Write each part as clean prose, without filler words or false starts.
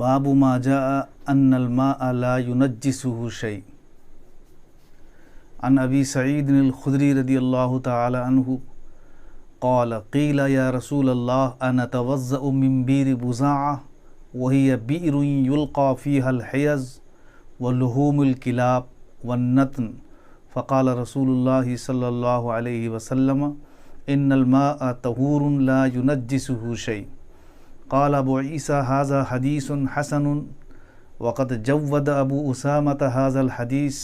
باب ما جاء أن الماء لا ينجسه شيء. عن أبي سعيد الخدري رضي الله تعالى عنه قال قيل يا رسول الله أنا أتوضأ من بئر بزاعة وهي بئر يلقى فيها الحيز ولحوم الكلاب والنتن، فقال رسول الله صلى الله عليه وسلم إن الماء طهور لا ينجسه شيء. قال أبو عيسى هذا حديث حسن وقد جود أبو أسامة هذا الحديث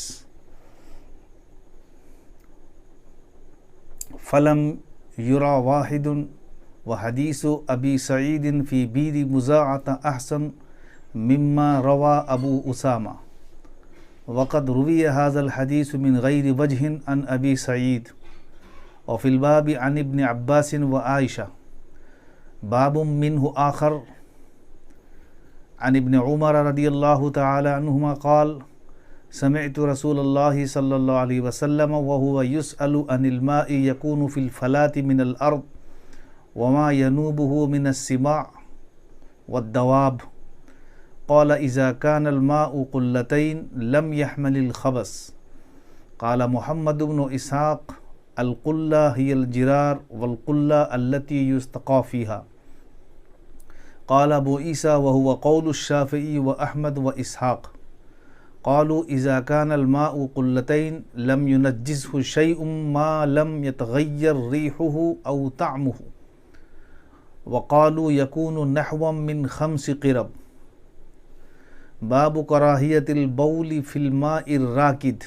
فلم يرى واحد، وحديث أبي سعيد في بئر بزاعة أحسن مما روى أبو أسامة، وقد روي هذا الحديث من غير وجه عن أبي سعيد، وفي الباب عن ابن عباس وعائشة. باب منه آخر عن ابن عمر رضي الله تعالى عنهما قال سمعت رسول الله صلى الله عليه وسلم وهو يسأل عن الماء يكون في الفلاة من الأرض وما ينوبه من السماع والدواب، قال إذا كان الماء قلتين لم يحمل الخبث. قال محمد بن إسحاق القلة هي الجرار والقلة التي يستقى فيها. قال أبو عيسى وهو قول الشافعي وأحمد وإسحاق، قالوا إذا كان الماء قلتين لم ينجسه شيء ما لم يتغير ريحه أو طعمه، وقالوا يكون نحوا من 5 قرب. باب كراهية البول في الماء الراكد.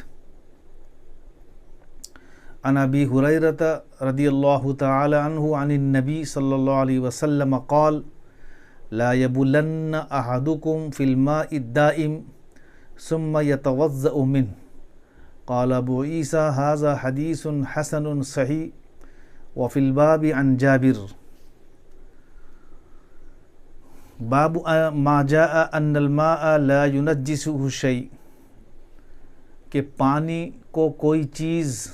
عن أبي هريرة رضي الله تعالى عنه عن النبي صلى الله عليه وسلم قال لا يبولن أحدكم في الماء الدائم ثم يتوضأ منه. قال أبو عيسى هذا حديث حسن صحيح، وفي الباب عن جابر. باب ما جاء ان الماء لا ينجسه شيء، کہ پانی کو کوئی چیز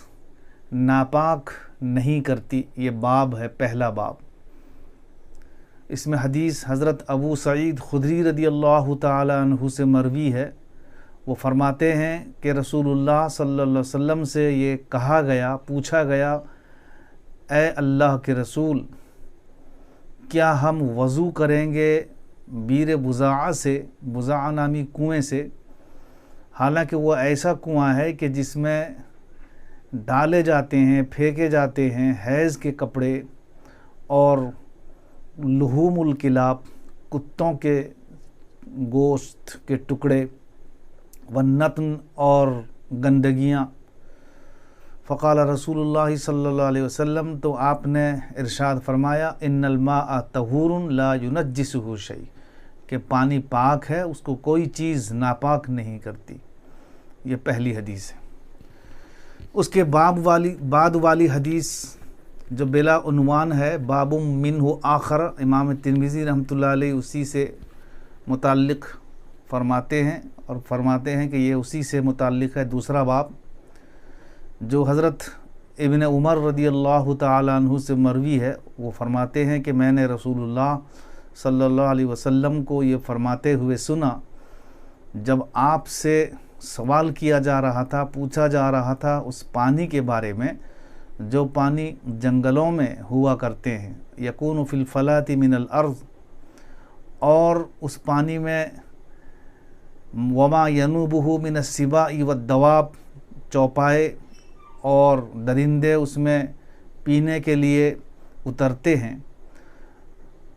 ناپاک نہیں کرتی. یہ باب ہے، پہلا باب. اس میں حدیث حضرت ابو سعید خدری رضی اللہ تعالی عنہ سے مروی ہے. وہ فرماتے ہیں کہ رسول اللہ صلی اللہ علیہ وسلم سے یہ کہا گیا، پوچھا گیا، اے اللہ کے رسول، کیا ہم وضو کریں گے بئر بزاعہ سے، بزاعہ نامی کنویں سے، حالانکہ وہ ایسا کنواں ہے کہ جس میں ڈالے جاتے ہیں، پھینکے جاتے ہیں حیض کے کپڑے اور لحوم الکلاب، کتوں کے گوشت کے ٹکڑے، والنتن اور گندگیاں. فقال رسول اللہ صلی اللہ علیہ وسلم، تو آپ نے ارشاد فرمایا ان الماء طہور لا ينجسہ شیء، کہ پانی پاک ہے، اس کو کوئی چیز ناپاک نہیں کرتی. یہ پہلی حدیث ہے. اس کے بعد والی حدیث جو بلا عنوان ہے باب منہ آخر، امام ترمذی رحمۃ اللہ علیہ اسی سے متعلق فرماتے ہیں، اور فرماتے ہیں کہ یہ اسی سے متعلق ہے دوسرا باب، جو حضرت ابن عمر رضی اللہ تعالی عنہ سے مروی ہے. وہ فرماتے ہیں کہ میں نے رسول اللہ صلی اللہ علیہ وسلم کو یہ فرماتے ہوئے سنا جب آپ سے سوال کیا جا رہا تھا، پوچھا جا رہا تھا اس پانی کے بارے میں جو پانی جنگلوں میں ہوا کرتے ہیں، یکون فی الفلاۃ من الارض، اور اس پانی میں وما ینوبہ من السباع والدواب، چوپائے اور درندے اس میں پینے کے لیے اترتے ہیں.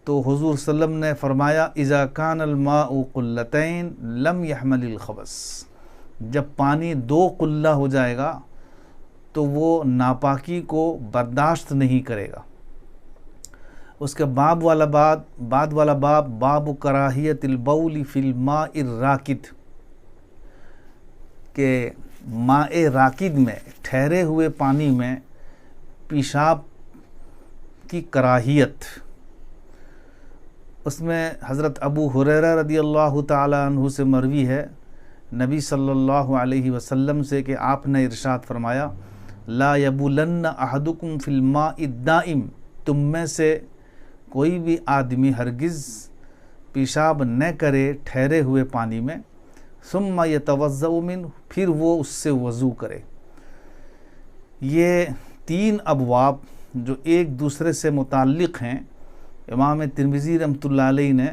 تو حضور صلی اللہ علیہ وسلم نے فرمایا اذا کان الماء قلتین لم يحمل الخبث، جب پانی 2 قلہ ہو جائے گا تو وہ ناپاکی کو برداشت نہیں کرے گا. اس کے بعد والا باب باب کراہیت البول فی الماء الراکد، کہ ماء راکد میں، ٹھہرے ہوئے پانی میں پیشاب کی کراہیت. اس میں حضرت ابو ہریرہ رضی اللہ تعالی عنہ سے مروی ہے نبی صلی اللہ علیہ وسلم سے کہ آپ نے ارشاد فرمایا لا یبولن احدکم فی الماء الدائم، تم میں سے کوئی بھی آدمی ہرگز پیشاب نہ کرے ٹھہرے ہوئے پانی میں، ثم یتوضأ منہ، پھر وہ اس سے وضو کرے۔ یہ 3 ابواب جو ایک دوسرے سے متعلق ہیں امام ترمذی رحمۃ اللہ علیہ نے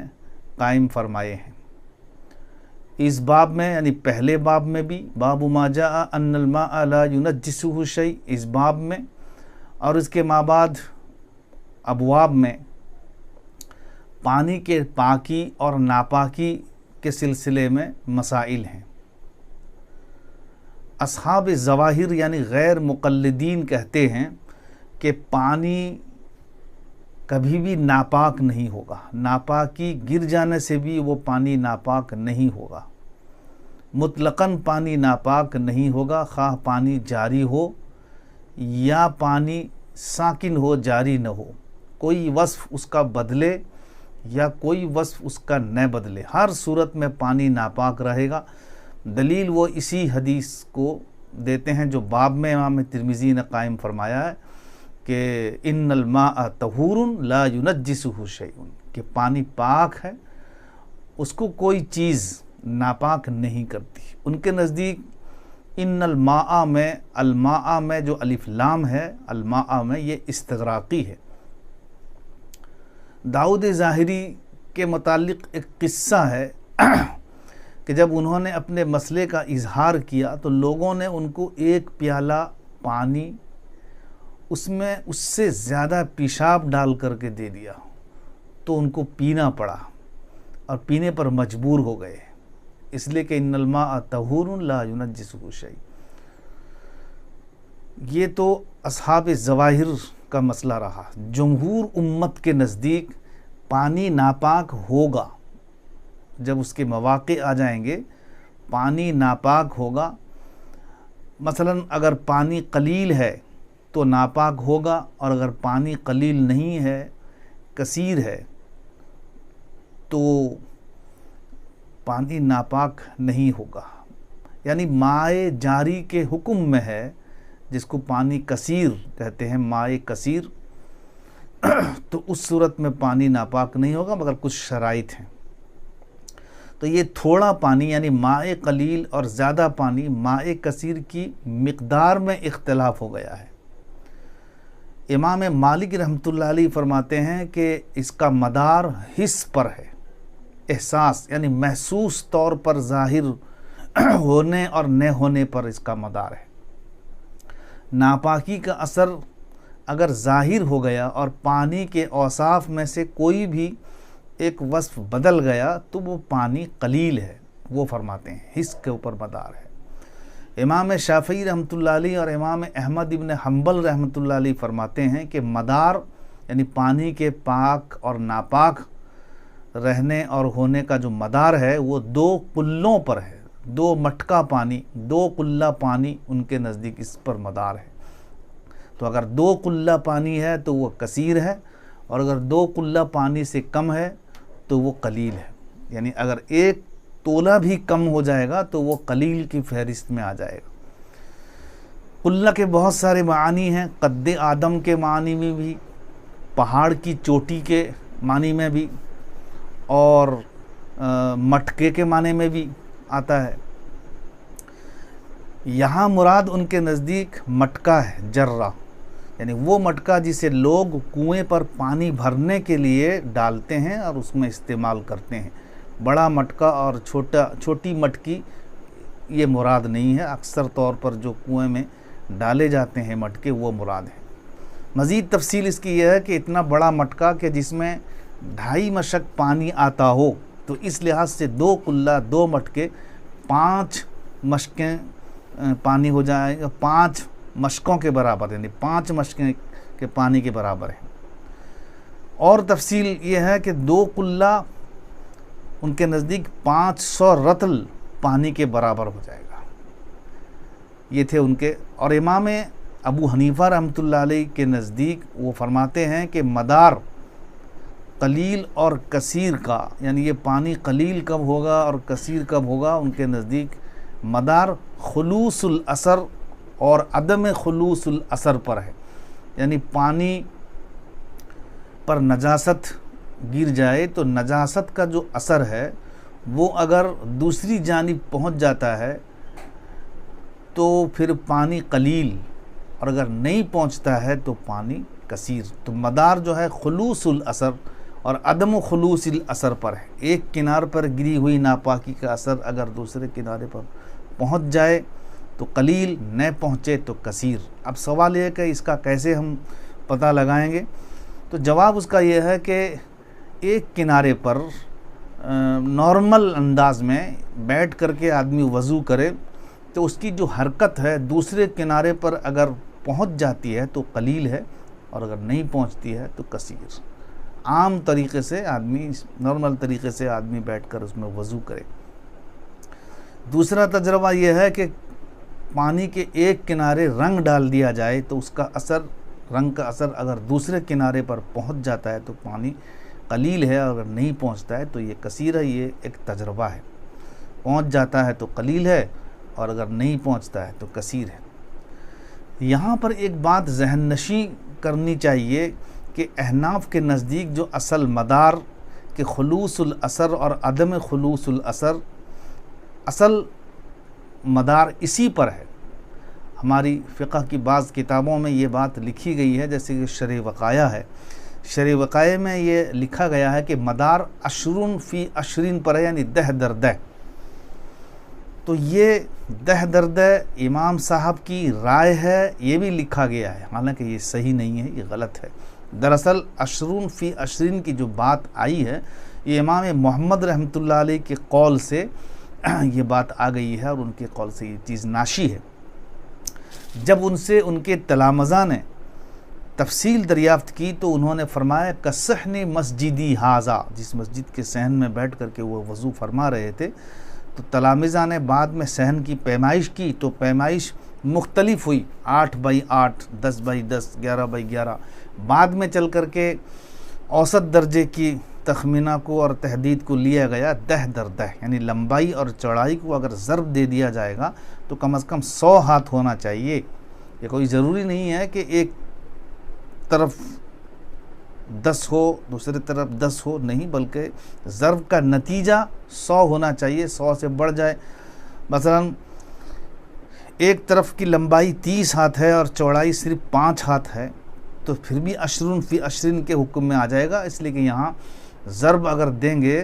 قائم فرمائے ہیں۔ اس باب میں یعنی پہلے باب میں بھی باب ما جاء ان الماء لا ينجسه شيء، اس باب میں، اور اس کے مابعد ابواب میں پانی کے پاکی اور ناپاکی کے سلسلے میں مسائل ہیں۔ اصحاب ظواہر یعنی غیر مقلدین کہتے ہیں کہ پانی کبھی بھی ناپاک نہیں ہوگا، ناپاکی گر جانے سے بھی وہ پانی ناپاک نہیں ہوگا، مطلقاً پانی ناپاک نہیں ہوگا، خواہ پانی جاری ہو یا پانی ساکن ہو، جاری نہ ہو، کوئی وصف اس کا بدلے یا کوئی وصف اس کا نہ بدلے، ہر صورت میں پانی ناپاک رہے گا۔ دلیل وہ اسی حدیث کو دیتے ہیں جو باب میں امام ترمذی نے قائم فرمایا ہے کہ ان الماء طہور لا ينجسه شیء، کہ پانی پاک ہے، اس کو کوئی چیز ناپاک نہیں کرتی۔ ان کے نزدیک ان الماء میں، الماء میں جو الف لام ہے، الماء میں یہ استغراقی ہے۔ داؤد ظاہری کے متعلق ایک قصہ ہے کہ جب انہوں نے اپنے مسئلے کا اظہار کیا تو لوگوں نے ان کو ایک پیالہ پانی اس میں اس سے زیادہ پیشاب ڈال کر کے دے دیا، تو ان کو پینا پڑا اور پینے پر مجبور ہو گئے، اس لیے کہ ان الماء طہور لا ينجسه شیء۔ یہ تو اصحاب ظواہر کا مسئلہ رہا۔ جمہور امت کے نزدیک پانی ناپاک ہوگا، جب اس کے مواقع آ جائیں گے پانی ناپاک ہوگا۔ مثلا اگر پانی قلیل ہے تو ناپاک ہوگا، اور اگر پانی قلیل نہیں ہے، کثیر ہے، تو پانی ناپاک نہیں ہوگا۔ یعنی مائع جاری کے حکم میں ہے، جس کو پانی کثیر کہتے ہیں، مائع کثیر، تو اس صورت میں پانی ناپاک نہیں ہوگا مگر کچھ شرائط ہیں۔ تو یہ تھوڑا پانی یعنی مائع قلیل اور زیادہ پانی، مائع کثیر کی مقدار میں اختلاف ہو گیا ہے۔ امام مالک رحمۃ اللہ علیہ فرماتے ہیں کہ اس کا مدار حس پر ہے، احساس یعنی محسوس طور پر ظاہر ہونے اور نہ ہونے پر اس کا مدار ہے۔ ناپاکی کا اثر اگر ظاہر ہو گیا اور پانی کے اوصاف میں سے کوئی بھی ایک وصف بدل گیا تو وہ پانی قلیل ہے، وہ فرماتے ہیں حس کے اوپر مدار ہے۔ امام شافعی رحمۃ اللہ علیہ اور امام احمد ابن حنبل رحمۃ اللہ علیہ فرماتے ہیں کہ مدار یعنی پانی کے پاک اور ناپاک رہنے اور ہونے کا جو مدار ہے وہ 2 قلوں پر ہے، 2 مٹکا پانی، 2 قلہ پانی ان کے نزدیک اس پر مدار ہے۔ تو اگر 2 قلہ پانی ہے تو وہ کثیر ہے، اور اگر 2 قلہ پانی سے کم ہے تو وہ قلیل ہے۔ یعنی اگر 1 تولہ بھی کم ہو جائے گا تو وہ قلیل کی فہرست میں آ جائے گا۔ قلہ کے بہت سارے معنی ہیں، قد آدم کے معنی میں بھی، پہاڑ کی چوٹی کے معنی میں بھی، اور مٹکے کے معنی میں بھی آتا ہے۔ یہاں مراد ان کے نزدیک مٹکا ہے، جرہ، یعنی وہ مٹکا جسے لوگ کنویں پر پانی بھرنے کے لیے ڈالتے ہیں اور اس میں استعمال کرتے ہیں۔ بڑا مٹکا اور چھوٹی مٹکی یہ مراد نہیں ہے، اکثر طور پر جو کنویں میں ڈالے جاتے ہیں مٹکے وہ مراد ہیں۔ مزید تفصیل اس کی یہ ہے کہ اتنا بڑا مٹکا کہ جس میں 2.5 مشق پانی آتا ہو، تو اس لحاظ سے 2 قلہ 2 مٹکے 5 مشقیں پانی ہو جائے گا، 5 مشقوں کے برابر، یعنی 5 مشقیں کے پانی کے برابر ہیں۔ اور تفصیل یہ ہے کہ 2 قلہ ان کے نزدیک 500 رطل پانی کے برابر ہو جائے گا۔ یہ تھے ان کے۔ اور امام ابو حنیفہ رحمۃ اللہ علیہ کے نزدیک وہ فرماتے ہیں کہ مدار قلیل اور کثیر کا، یعنی یہ پانی قلیل کب ہوگا اور کثیر کب ہوگا، ان کے نزدیک مدار خلوص الاثر اور عدم خلوص الاثر پر ہے۔ یعنی پانی پر نجاست گر جائے تو نجاست کا جو اثر ہے وہ اگر دوسری جانب پہنچ جاتا ہے تو پھر پانی قلیل، اور اگر نہیں پہنچتا ہے تو پانی کثیر۔ تو مدار جو ہے خلوص الاثر اور عدم خلوص الاثر پر ہے۔ ایک کنار پر گری ہوئی ناپاکی کا اثر اگر دوسرے کنارے پر پہنچ جائے تو قلیل، نہ پہنچے تو کثیر۔ اب سوال یہ ہے کہ اس کا کیسے ہم پتہ لگائیں گے؟ تو جواب اس کا یہ ہے کہ ایک کنارے پر نارمل انداز میں بیٹھ کر کے آدمی وضو کرے تو اس کی جو حرکت ہے دوسرے کنارے پر اگر پہنچ جاتی ہے تو قلیل ہے، اور اگر نہیں پہنچتی ہے تو کثیر۔ عام طریقے سے آدمی، نارمل طریقے سے آدمی بیٹھ کر اس میں وضو کرے۔ دوسرا تجربہ یہ ہے کہ پانی کے ایک کنارے رنگ ڈال دیا جائے تو اس کا اثر، رنگ کا اثر اگر دوسرے کنارے پر پہنچ جاتا ہے تو پانی قلیل ہے، اور اگر نہیں پہنچتا ہے تو یہ کثیر ہے۔ یہ ایک تجربہ ہے، پہنچ جاتا ہے تو قلیل ہے، اور اگر نہیں پہنچتا ہے تو کثیر ہے۔ یہاں پر ایک بات ذہن نشیں کرنی چاہیے کہ احناف کے نزدیک جو اصل مدار کے خلوص الاثر اور عدم خلوص الاثر، اصل مدار اسی پر ہے۔ ہماری فقہ کی بعض کتابوں میں یہ بات لکھی گئی ہے، جیسے کہ شرح وقایہ ہے۔ شرح وقایہ میں یہ لکھا گیا ہے کہ مدار عشرن فی عشرین پر ہے، یعنی 10 در 10۔ تو یہ 10 در 10 امام صاحب کی رائے ہے، یہ بھی لکھا گیا ہے، حالانکہ یہ صحیح نہیں ہے، یہ غلط ہے۔ دراصل عشرون فی عشرین کی جو بات آئی ہے یہ امام محمد رحمۃ اللہ علیہ کے قول سے یہ بات آ گئی ہے، اور ان کے قول سے یہ چیز ناشی ہے۔ جب ان سے ان کے تلامذہ نے تفصیل دریافت کی تو انہوں نے فرمایا کہ صحن مسجدی ھذا، جس مسجد کے صحن میں بیٹھ کر کے وہ وضو فرما رہے تھے، تو تلامذہ نے بعد میں صحن کی پیمائش کی تو پیمائش مختلف ہوئی، 8x8، 10x10، 11x11۔ بعد میں چل کر کے اوسط درجے کی تخمینہ کو اور تحدید کو لیا گیا 10 در 10، یعنی لمبائی اور چوڑائی کو اگر ضرب دے دیا جائے گا تو کم از کم 100 ہاتھ ہونا چاہیے۔ یہ کوئی ضروری نہیں ہے کہ ایک طرف 10 ہو دوسری طرف 10 ہو، نہیں، بلکہ ضرب کا نتیجہ 100 ہونا چاہیے، 100 سے بڑھ جائے۔ مثلا ایک طرف کی لمبائی 30 ہاتھ ہے اور چوڑائی صرف 5 ہاتھ ہے تو پھر بھی عشرن فی عشرین کے حکم میں آ جائے گا، اس لیے کہ یہاں ضرب اگر دیں گے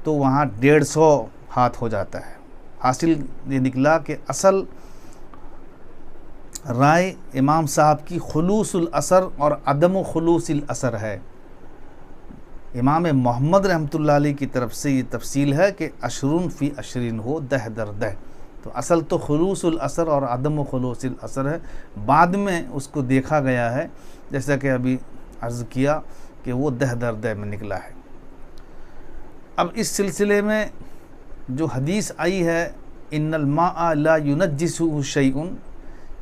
تو وہاں 150 ہاتھ ہو جاتا ہے۔ حاصل یہ نکلا کہ اصل رائے امام صاحب کی خلوص الاثر اور عدم خلوص الاثر ہے۔ امام محمد رحمۃ اللہ علیہ کی طرف سے یہ تفصیل ہے کہ عشرن فی عشرین ہو، 10 در 10۔ تو اصل تو خلوص الاثر اور عدم خلوص الاثر ہے، بعد میں اس کو دیکھا گیا ہے، جیسا کہ ابھی عرض کیا کہ وہ 10 در 10 میں نکلا ہے۔ اب اس سلسلے میں جو حدیث آئی ہے ان الماء لا ينجسه شیء،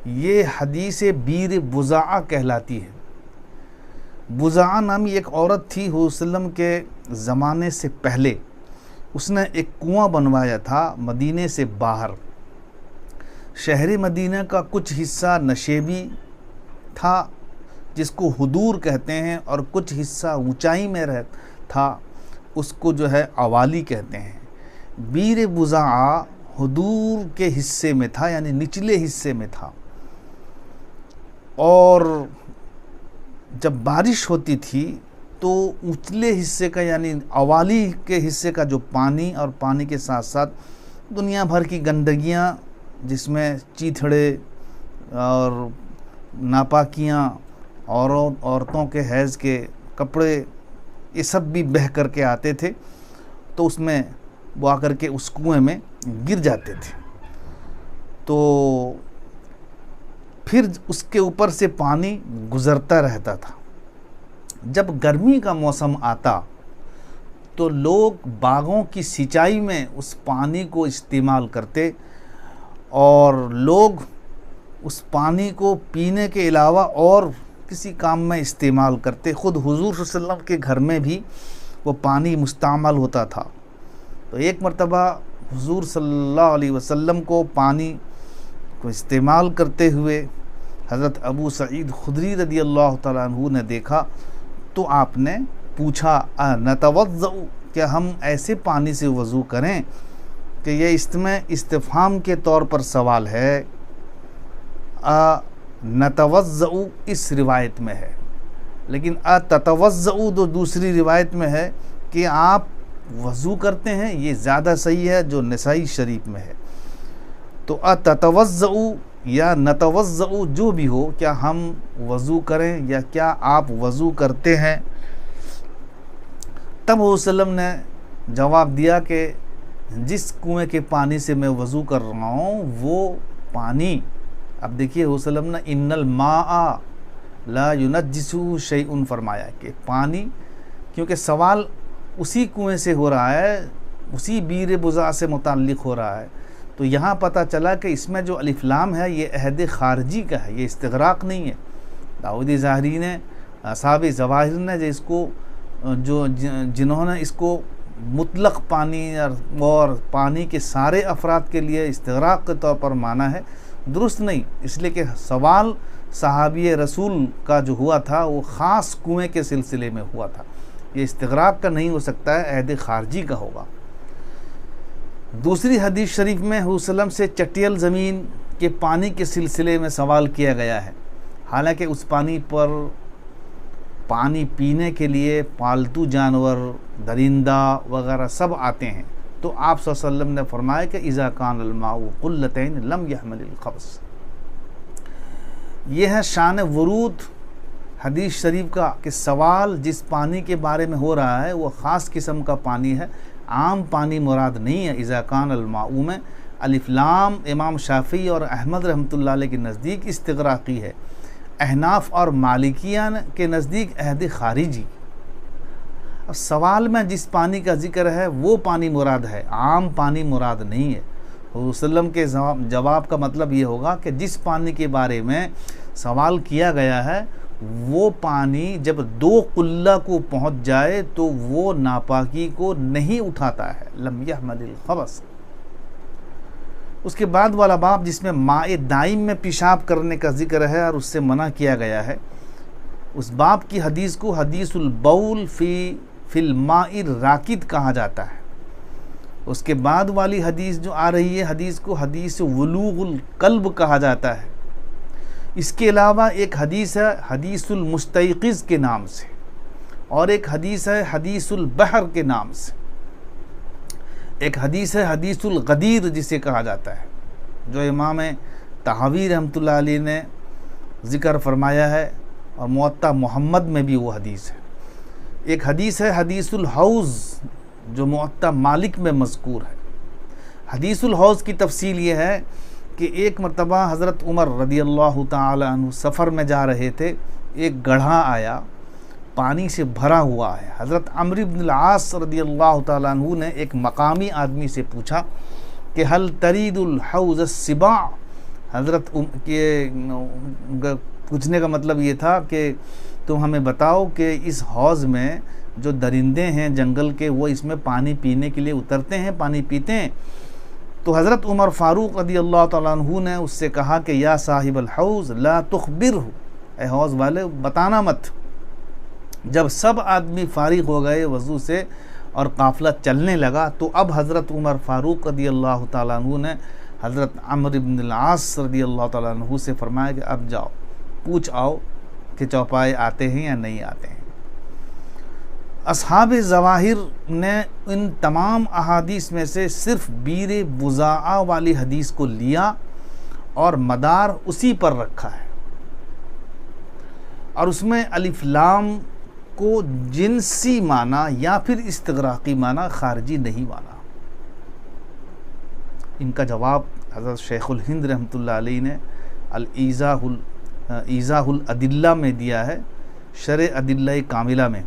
یہ حدیث بیر بضاعہ کہلاتی ہے۔ بضاعہ نامی ایک عورت تھی حضور صلی اللہ علیہ وسلم کے زمانے سے پہلے، اس نے ایک کنواں بنوایا تھا مدینے سے باہر۔ شہر مدینہ کا کچھ حصہ نشیبی تھا جس کو حدور کہتے ہیں، اور کچھ حصہ اونچائی میں تھا، اس کو جو ہے عوالی کہتے ہیں۔ بیر بضاعہ حدور کے حصے میں تھا، یعنی نچلے حصے میں تھا، اور جب بارش ہوتی تھی تو اونچلے حصے کا یعنی عوالی کے حصے کا جو پانی، اور پانی کے ساتھ ساتھ دنیا بھر کی گندگیاں جس میں چیتھڑے اور ناپاکیاں، عورتوں کے حیض کے کپڑے، یہ سب بھی بہہ کر کے آتے تھے، تو اس میں وہ آ کر کے اس کنویں میں گر جاتے تھے، تو پھر اس کے اوپر سے پانی گزرتا رہتا تھا۔ جب گرمی کا موسم آتا تو لوگ باغوں کی سینچائی میں اس پانی کو استعمال کرتے، اور لوگ اس پانی کو پینے کے علاوہ اور کسی کام میں استعمال کرتے۔ خود حضور صلی اللہ علیہ وسلم کے گھر میں بھی وہ پانی مستعمل ہوتا تھا۔ تو ایک مرتبہ حضور صلی اللہ علیہ وسلم کو پانی کو استعمال کرتے ہوئے حضرت ابو سعید خدری رضی اللہ تعالیٰ عنہ نے دیکھا، تو آپ نے پوچھا نتوضأ، کیا ہم ایسے پانی سے وضو کریں، کہ یہ اس میں استفہام کے طور پر سوال ہے، نتوضأ اس روایت میں ہے، لیکن تتوضأ جو دوسری روایت میں ہے کہ آپ وضو کرتے ہیں، یہ زیادہ صحیح ہے جو نسائی شریف میں ہے۔ تو تتوضأ یا نتوضأ جو بھی ہو، کیا ہم وضو کریں یا کیا آپ وضو کرتے ہیں؟ تب حضور صلی اللہ علیہ وسلم نے جواب دیا کہ جس کنویں کے پانی سے میں وضو کر رہا ہوں وہ پانی، اب دیکھیے حضور صلی اللہ علیہ وسلم نے ان الماء لا ينجسه شیء فرمایا کہ پانی، کیونکہ سوال اسی کنویں سے ہو رہا ہے، اسی بیر بضاع سے متعلق ہو رہا ہے، تو یہاں پتہ چلا کہ اس میں جو الف لام ہے یہ عہد خارجی کا ہے، یہ استغراق نہیں ہے۔ داؤدی ظاہری نے، اصحاب ظواہر نے جس کو جنہوں نے اس کو مطلق پانی اور پانی کے سارے افراد کے لیے استغراق کے طور پر مانا ہے، درست نہیں، اس لیے کہ سوال صحابی رسول کا جو ہوا تھا وہ خاص کنویں کے سلسلے میں ہوا تھا، یہ استغراق کا نہیں ہو سکتا ہے، عہد خارجی کا ہوگا۔ دوسری حدیث شریف میں حضور صلی اللہ علیہ وسلم سے چٹیل زمین کے پانی کے سلسلے میں سوال کیا گیا ہے، حالانکہ اس پانی پر پانی پینے کے لیے پالتو جانور، درندہ وغیرہ سب آتے ہیں، تو آپ صلی اللہ علیہ وسلم نے فرمایا کہ اذا کان الماء قلتین لم يحمل الخبث۔ یہ ہے شان ورود حدیث شریف کا کہ سوال جس پانی کے بارے میں ہو رہا ہے وہ خاص قسم کا پانی ہے، عام پانی مراد نہیں ہے۔ اذا کان الماء میں الف لام امام شافعی اور احمد رحمۃ اللہ علیہ کے نزدیک استغراقی ہے، احناف اور مالکیہ کے نزدیک عہد خارجی۔ اب سوال میں جس پانی کا ذکر ہے وہ پانی مراد ہے، عام پانی مراد نہیں ہے۔ حضور صلی اللہ علیہ وسلم کے جواب کا مطلب یہ ہوگا کہ جس پانی کے بارے میں سوال کیا گیا ہے وہ پانی جب دو قلہ کو پہنچ جائے تو وہ ناپاکی کو نہیں اٹھاتا ہے، لم يحمل الخبث۔ اس کے بعد والا باب جس میں ماء دائم میں پیشاب کرنے کا ذکر ہے اور اس سے منع کیا گیا ہے، اس باب کی حدیث کو حدیث البول فی الماء الراکد کہا جاتا ہے۔ اس کے بعد والی حدیث جو آ رہی ہے حدیث کو حدیث ولوغ القلب کہا جاتا ہے۔ اس کے علاوہ ایک حدیث ہے حدیث المستيقظ کے نام سے، اور ایک حدیث ہے حدیث البحر کے نام سے، ایک حدیث ہے حدیث الغدیر جسے کہا جاتا ہے، جو امام طحاوی رحمۃ اللہ علیہ نے ذکر فرمایا ہے، اور موطا محمد میں بھی وہ حدیث ہے۔ ایک حدیث ہے حدیث الحوض جو موطا مالک میں مذکور ہے۔ حدیث الحوض کی تفصیل یہ ہے کہ ایک مرتبہ حضرت عمر رضی اللہ تعالی عنہ سفر میں جا رہے تھے، ایک گڑھا آیا پانی سے بھرا ہوا ہے۔ حضرت عمرو بن العاص رضی اللہ تعالیٰ عنہ نے ایک مقامی آدمی سے پوچھا کہ هل ترید الحوض السباع، حضرت کے پوچھنے کا مطلب یہ تھا کہ تم ہمیں بتاؤ کہ اس حوض میں جو درندے ہیں جنگل کے وہ اس میں پانی پینے کے لیے اترتے ہیں، پانی پیتے ہیں؟ تو حضرت عمر فاروق رضی اللہ تعالیٰ عنہ نے اس سے کہا کہ یا صاحب الحوض لا تخبرہ، اے حوض والے بتانا مت۔ جب سب آدمی فارغ ہو گئے وضو سے اور قافلہ چلنے لگا تو اب حضرت عمر فاروق رضی اللہ تعالیٰ عنہ نے حضرت عمرو بن العاص رضی اللہ تعالیٰ عنہ سے فرمایا کہ اب جاؤ پوچھ آؤ کہ چوپائے آتے ہیں یا نہیں آتے ہیں۔ اصحاب ظواہر نے ان تمام احادیث میں سے صرف بیر بضاع والی حدیث کو لیا اور مدار اسی پر رکھا ہے، اور اس میں الف لام کو جنسی معنی یا پھر استغراقی معنی خارجی نہیں مانا۔ ان کا جواب حضرت شیخ الہند رحمۃ اللہ علیہ نے ایضاح الادلہ میں دیا ہے، شرح ادلہ کاملہ میں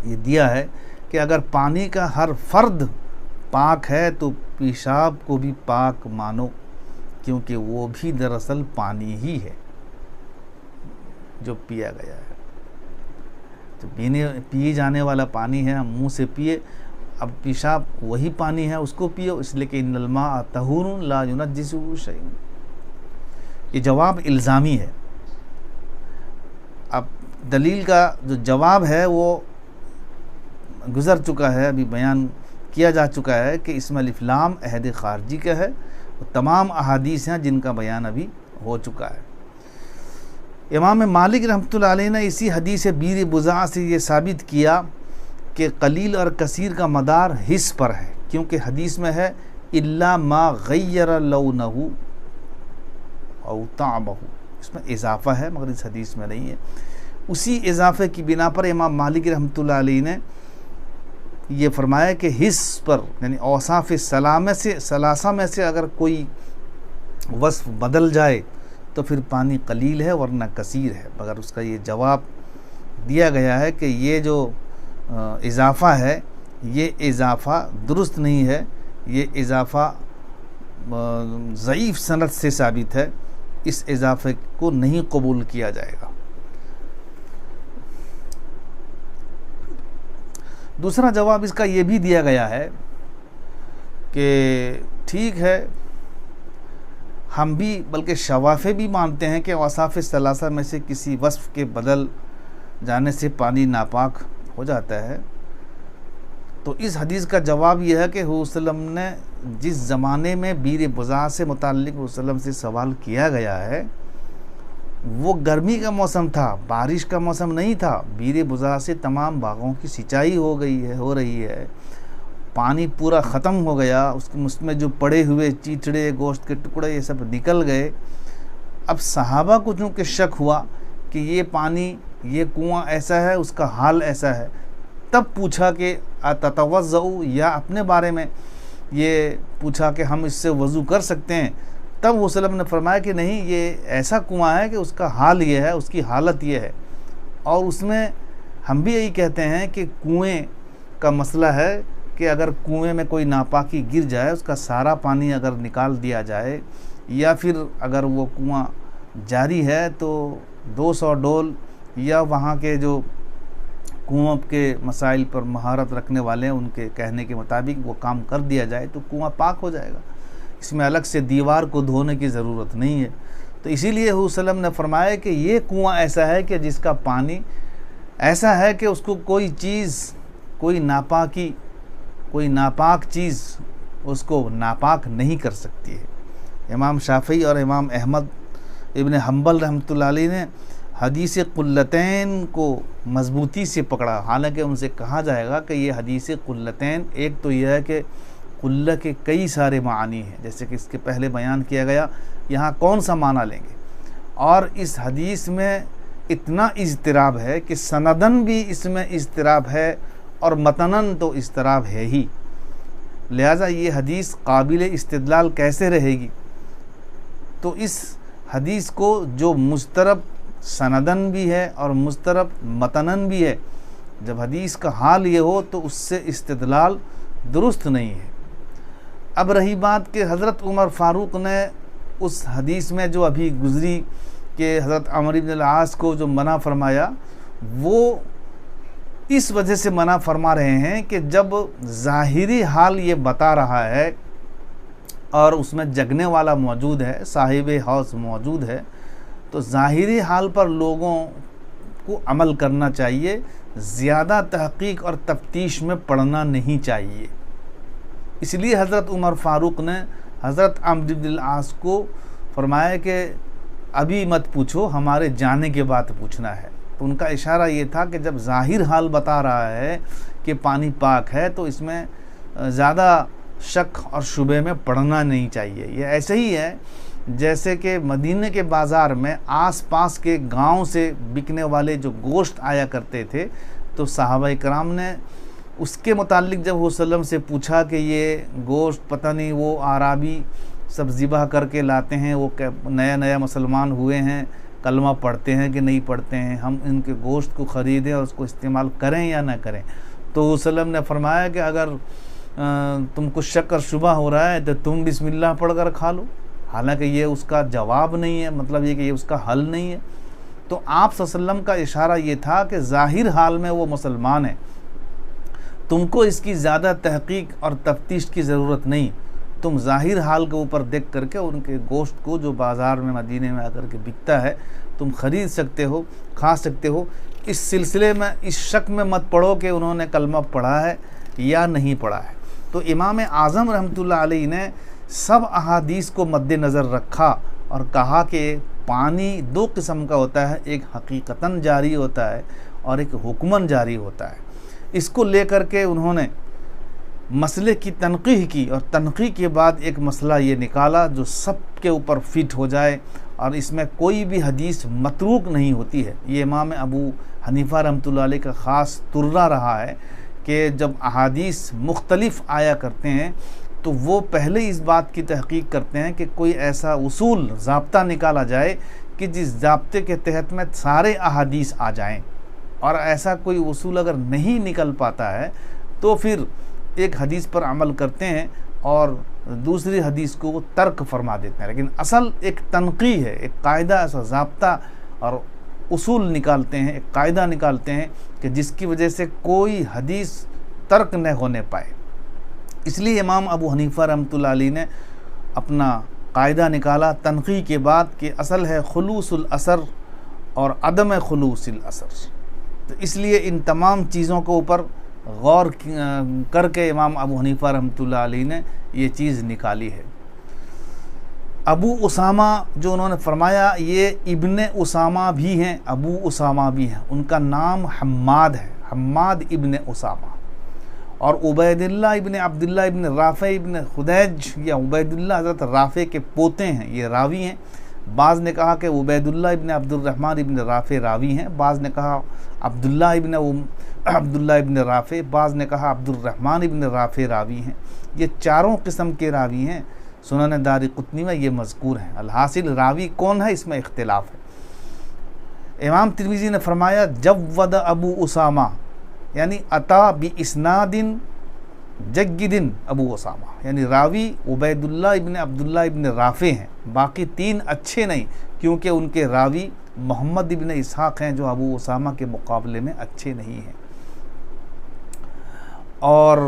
یہ دیا ہے کہ اگر پانی کا ہر فرد پاک ہے تو پیشاب کو بھی پاک مانو، کیونکہ وہ بھی دراصل پانی ہی ہے جو پیا گیا ہے، جو پیے جانے والا پانی ہے، ہم منہ سے پیے، اب پیشاب وہی پانی ہے اس کو پیو، اس لیے کہ ان الماء طہور لا ينجسه شیء۔ یہ جواب الزامی ہے۔ اب دلیل کا جو جواب ہے وہ گزر چکا ہے، ابھی بیان کیا جا چکا ہے کہ اس میں الف لام عہد خارجی کا ہے، تمام احادیث ہیں جن کا بیان ابھی ہو چکا ہے۔ امام مالک رحمۃ اللہ علیہ نے اسی حدیث بیر بضاعہ سے یہ ثابت کیا کہ قلیل اور کثیر کا مدار حس پر ہے، کیونکہ حدیث میں ہے الا ما غیر لونہ او طعمہ، اس میں اضافہ ہے مگر اس حدیث میں نہیں ہے۔ اسی اضافے کی بنا پر امام مالک رحمۃ اللہ علیہ نے یہ فرمایا کہ حس پر یعنی اوصاف ثلاثہ میں سے اگر کوئی وصف بدل جائے تو پھر پانی قلیل ہے ورنہ کثیر ہے، مگر اس کا یہ جواب دیا گیا ہے کہ یہ جو اضافہ ہے یہ اضافہ درست نہیں ہے، یہ اضافہ ضعیف سند سے ثابت ہے، اس اضافے کو نہیں قبول کیا جائے گا۔ دوسرا جواب اس کا یہ بھی دیا گیا ہے کہ ٹھیک ہے، ہم بھی بلکہ شوافع بھی مانتے ہیں کہ اوصاف ثلاثہ میں سے کسی وصف کے بدل جانے سے پانی ناپاک ہو جاتا ہے، تو اس حدیث کا جواب یہ ہے کہ حضور صلی اللہ علیہ وسلم نے جس زمانے میں بیر بضاعہ سے متعلق حضور صلی اللہ علیہ وسلم سے سوال کیا گیا ہے وہ گرمی کا موسم تھا، بارش کا موسم نہیں تھا۔ بیر بضاعہ سے تمام باغوں کی سینچائی ہو رہی ہے، پانی پورا ختم ہو گیا، اس میں جو پڑے ہوئے چیچڑے گوشت کے ٹکڑے یہ سب نکل گئے۔ اب صحابہ کو چونکہ شک ہوا کہ یہ پانی، یہ کنواں ایسا ہے، اس کا حال ایسا ہے، تب پوچھا کہ اتتوضؤ، یا اپنے بارے میں یہ پوچھا کہ ہم اس سے وضو کر سکتے ہیں۔ تب وہ وسلم نے فرمایا کہ نہیں، یہ ایسا کنواں ہے کہ اس کا حال یہ ہے، اس کی حالت یہ ہے، اور اس میں ہم بھی یہی کہتے ہیں کہ کنویں کا مسئلہ ہے کہ اگر کنویں میں کوئی ناپاکی گر جائے، اس کا سارا پانی اگر نکال دیا جائے، یا پھر اگر وہ کنواں جاری ہے تو 200 ڈول یا وہاں کے جو کنویں کے مسائل پر مہارت رکھنے والے ہیں ان کے کہنے کے مطابق وہ کام کر دیا جائے تو کنواں پاک ہو جائے گا، اس میں الگ سے دیوار کو دھونے کی ضرورت نہیں ہے۔ تو اسی لیے حضور صلی اللہ علیہ وسلم نے فرمایا کہ یہ کنواں ایسا ہے کہ جس کا پانی ایسا ہے کہ اس کو کوئی چیز، کوئی ناپاک چیز اس کو ناپاک نہیں کر سکتی ہے۔ امام شافعی اور امام احمد ابن حنبل رحمۃ اللہ علیہ نے حدیث قلتین کو مضبوطی سے پکڑا، حالانکہ ان سے کہا جائے گا کہ یہ حدیث قلتین، ایک تو یہ ہے کہ قلہ کے کئی سارے معانی ہیں، جیسے کہ اس کے پہلے بیان کیا گیا، یہاں کون سا معنی لیں گے، اور اس حدیث میں اتنا اضطراب ہے کہ سندن بھی اس میں اضطراب ہے اور متنن تو اضطراب ہے ہی، لہٰذا یہ حدیث قابل استدلال کیسے رہے گی؟ تو اس حدیث کو جو مضطرب سندن بھی ہے اور مضطرب متنن بھی ہے، جب حدیث کا حال یہ ہو تو اس سے استدلال درست نہیں ہے۔ اب رہی بات کہ حضرت عمر فاروق نے اس حدیث میں جو ابھی گزری کہ حضرت عمرو بن العاص کو جو منع فرمایا، وہ اس وجہ سے منع فرما رہے ہیں کہ جب ظاہری حال یہ بتا رہا ہے اور اس میں جگنے والا موجود ہے، صاحب حوض موجود ہے، تو ظاہری حال پر لوگوں کو عمل کرنا چاہیے، زیادہ تحقیق اور تفتیش میں پڑنا نہیں چاہیے۔ اس لیے حضرت عمر فاروق نے حضرت عمرو بن العاص کو فرمایا کہ ابھی مت پوچھو، ہمارے جانے کے بعد پوچھنا ہے۔ تو ان کا اشارہ یہ تھا کہ جب ظاہر حال بتا رہا ہے کہ پانی پاک ہے تو اس میں زیادہ شک اور شبہ میں پڑنا نہیں چاہیے۔ یہ ایسے ہی ہے جیسے کہ مدینہ کے بازار میں آس پاس کے گاؤں سے بکنے والے جو گوشت آیا کرتے تھے، تو صحابہ کرام نے اس کے متعلق جب وہ وسلم سے پوچھا کہ یہ گوشت پتہ نہیں وہ عرابی سب ذبح کر کے لاتے ہیں، وہ نیا مسلمان ہوئے ہیں، کلمہ پڑھتے ہیں کہ نہیں پڑھتے ہیں، ہم ان کے گوشت کو خریدیں اور اس کو استعمال کریں یا نہ کریں؟ تو وسلم نے فرمایا کہ اگر تم کو شک اور شبہ ہو رہا ہے تو تم بسم اللہ پڑھ کر کھا لو، حالانکہ یہ اس کا جواب نہیں ہے، مطلب یہ کہ یہ اس کا حل نہیں ہے۔ تو آپ صلی اللہ علیہ وسلم کا اشارہ یہ تھا کہ ظاہر حال میں وہ مسلمان ہے، تم کو اس کی زیادہ تحقیق اور تفتیش کی ضرورت نہیں، تم ظاہر حال کے اوپر دیکھ کر کے ان کے گوشت کو جو بازار میں مدینے میں آ کر کے بکتا ہے تم خرید سکتے ہو، کھا سکتے ہو، اس سلسلے میں اس شک میں مت پڑھو کہ انہوں نے کلمہ پڑھا ہے یا نہیں پڑھا ہے۔ تو امام اعظم رحمۃ اللہ علیہ نے سب احادیث کو مد نظر رکھا اور کہا کہ پانی دو قسم کا ہوتا ہے، ایک حقیقتاً جاری ہوتا ہے اور ایک حکماً جاری ہوتا ہے۔ اس کو لے کر کے انہوں نے مسئلے کی تنقیح کی، اور تنقیح کے بعد ایک مسئلہ یہ نکالا جو سب کے اوپر فٹ ہو جائے اور اس میں کوئی بھی حدیث متروک نہیں ہوتی ہے۔ یہ امام ابو حنیفہ رحمۃ اللہ علیہ کا خاص ترہ رہا ہے کہ جب احادیث مختلف آیا کرتے ہیں تو وہ پہلے اس بات کی تحقیق کرتے ہیں کہ کوئی ایسا اصول ضابطہ نکالا جائے کہ جس ضابطے کے تحت میں سارے احادیث آ جائیں، اور ایسا کوئی اصول اگر نہیں نکل پاتا ہے تو پھر ایک حدیث پر عمل کرتے ہیں اور دوسری حدیث کو وہ ترک فرما دیتے ہیں۔ لیکن اصل ایک تنقیح ہے، ایک قاعدہ، ایسا ضابطہ اور اصول نکالتے ہیں، ایک قاعدہ نکالتے ہیں کہ جس کی وجہ سے کوئی حدیث ترک نہ ہونے پائے۔ اس لیے امام ابو حنیفہ رحمۃ اللہ علیہ نے اپنا قاعدہ نکالا تنقیح کے بعد کہ اصل ہے خلوص الاثر اور عدم خلوص الاثر۔ تو اس لیے ان تمام چیزوں کے اوپر غور کر کے امام ابو حنیفہ رحمۃ اللہ علیہ نے یہ چیز نکالی ہے۔ ابو اسامہ جو انہوں نے فرمایا، یہ ابن اسامہ بھی ہیں، ابو اسامہ بھی ہیں، ان کا نام حماد ہے، حماد ابن اسامہ، اور عبید اللہ ابن عبداللہ ابن رافع ابن خدیج یا عبید اللہ حضرت رافع کے پوتے ہیں، یہ راوی ہیں۔ بعض نے کہا کہ عبید اللہ ابن عبد الرحمن ابن رافع راوی ہیں، بعض نے کہا عبداللہ ابن رافع، بعض نے کہا عبد الرحمن ابن رافع راوی ہیں۔ یہ چاروں قسم کے راوی ہیں، سنن دارقطنی میں یہ مذکور ہیں۔ الحاصل راوی کون ہے اس میں اختلاف ہے۔ امام ترمذی نے فرمایا جود ابو اسامہ، یعنی عطا باسناد جید ابو اسامہ، یعنی راوی عبید اللہ ابن عبداللہ ابن رافع ہیں، باقی تین اچھے نہیں، کیونکہ ان کے راوی محمد ابن اسحاق ہیں جو ابو اسامہ کے مقابلے میں اچھے نہیں ہیں۔ اور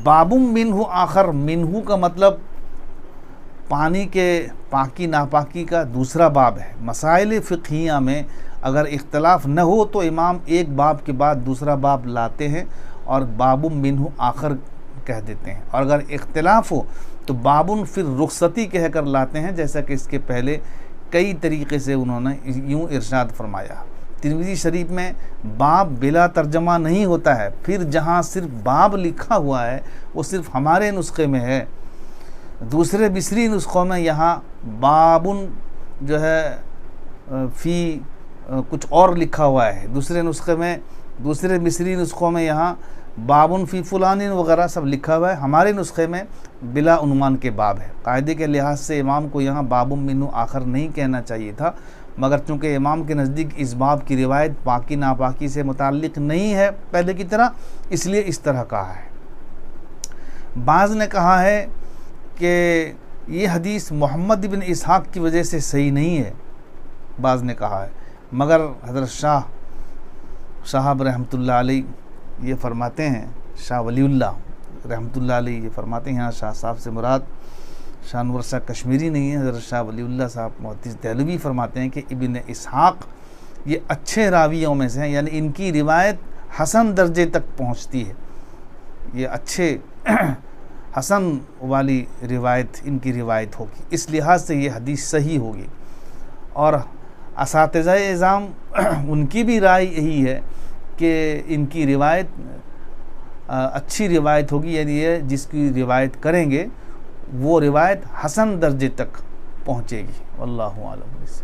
باب منہ آخر، منہ کا مطلب پانی کے پاکی ناپاکی کا دوسرا باب ہے۔ مسائل فقہیہ میں اگر اختلاف نہ ہو تو امام ایک باب کے بعد دوسرا باب لاتے ہیں اور باب منہ آخر کہہ دیتے ہیں، اور اگر اختلاف ہو تو بابن پھر رخصتی کہہ کر لاتے ہیں، جیسا کہ اس کے پہلے کئی طریقے سے انہوں نے یوں ارشاد فرمایا۔ ترمذی شریف میں باب بلا ترجمہ نہیں ہوتا ہے، پھر جہاں صرف باب لکھا ہوا ہے وہ صرف ہمارے نسخے میں ہے، دوسرے مصری نسخوں میں یہاں بابن جو ہے فی کچھ اور لکھا ہوا ہے، دوسرے نسخے میں، دوسرے مصری نسخوں میں یہاں بابن فی فلان وغیرہ سب لکھا ہوا ہے، ہمارے نسخے میں بلا عنوان کے باب ہے۔ قاعدے کے لحاظ سے امام کو یہاں باب منہ آخر نہیں کہنا چاہیے تھا، مگر چونکہ امام کے نزدیک اس باب کی روایت پاکی ناپاکی سے متعلق نہیں ہے پہلے کی طرح، اس لیے اس طرح کہا ہے۔ بعض نے کہا ہے کہ یہ حدیث محمد بن اسحاق کی وجہ سے صحیح نہیں ہے، بعض نے کہا ہے، مگر حضرت شاہ صاحب رحمۃ اللہ علیہ یہ فرماتے ہیں، شاہ ولی اللہ رحمۃ اللہ علیہ یہ فرماتے ہیں، یہاں شاہ صاحب سے مراد شاہ انور شاہ کشمیری نہیں ہے، حضرت شاہ ولی اللہ صاحب محدث دہلوی فرماتے ہیں کہ ابن اسحاق یہ اچھے راویوں میں سے ہیں، یعنی ان کی روایت حسن درجے تک پہنچتی ہے، یہ اچھے حسن والی روایت ان کی روایت ہوگی، اس لحاظ سے یہ حدیث صحیح ہوگی۔ اور اساتذہ اعظام ان کی بھی رائے یہی ہے کہ ان کی روایت اچھی روایت ہوگی، یعنی یہ جس کی روایت کریں گے وہ روایت حسن درجے تک پہنچے گی۔ واللہ اعلم۔